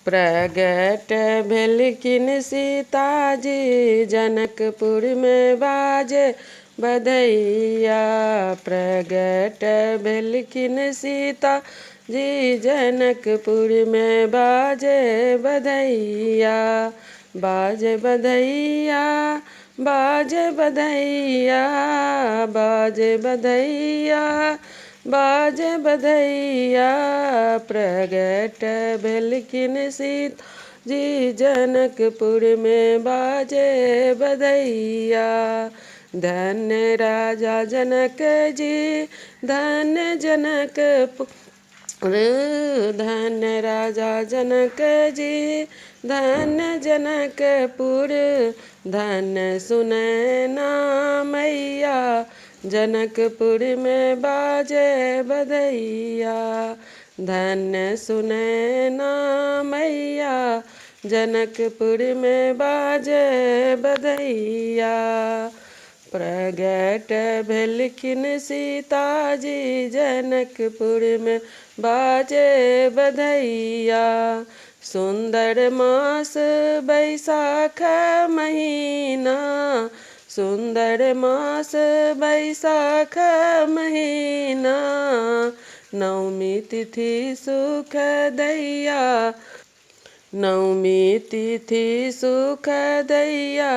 प्रगट भेलखिन सीताजी जनकपुर में बाजे बधैया। प्रगट भेलखिन सीता जी जनकपुर में बाजे बधैया। बाजे बधैया बाजे बधैया बाजे बधैया बाजे बधैया। प्रगट भेलखिन सीता जी जनकपुर में बाजे बधैया। धन्य राजा जनक जी धन्य जनकपुर धन्य राजा जनक जी धन्य जनकपुर। धन्य सुनैना मैया जनकपुर में बाजे बधैया। धन्य सुनैना मैया जनकपुर में बाजे बधैया। प्रगट भेलखिन सीता जी जनकपुर में बाजे बधैया। सुंदर मास बैसाख महीना सुंदर मास बैसाख महीना। नवमी तिथि सुख दैया नवमी तिथि सुख दैया।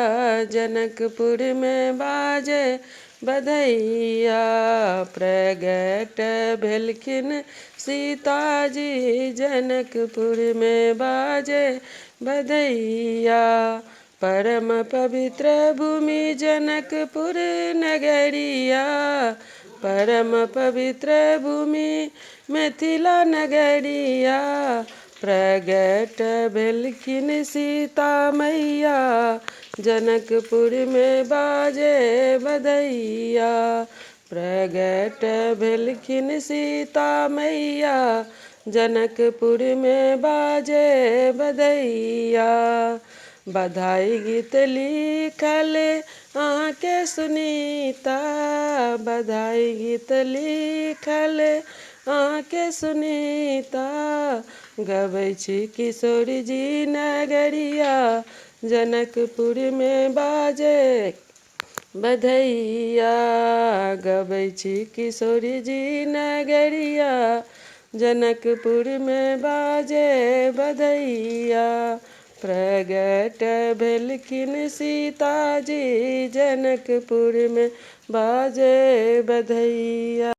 जनकपुर में बाजे बधैया। प्रगट भेलखिन सीता जी जनकपुर में बाजे बधैया। परम पवित्र भूमि जनकपुर नगरिया। परम पवित्र भूमि मिथिला नगरिया। प्रगट भेलखिन सीता मैया जनकपुर में बाजे बधैया। प्रगट भेलखिन सीता मैया जनकपुर में बाजे बधैया। बधाई गीत लिखल आके सुनीता। बधाई गीत लिखल आके सुनीता। गबै छी किशोरी जी नगरिया जनकपुर में बाजे बधैया। गबै छी किशोरी जी नगरिया जनकपुर में बाजे बधैया। प्रगट भेलखिन सीता जी जनकपुर में बाजे बधैया।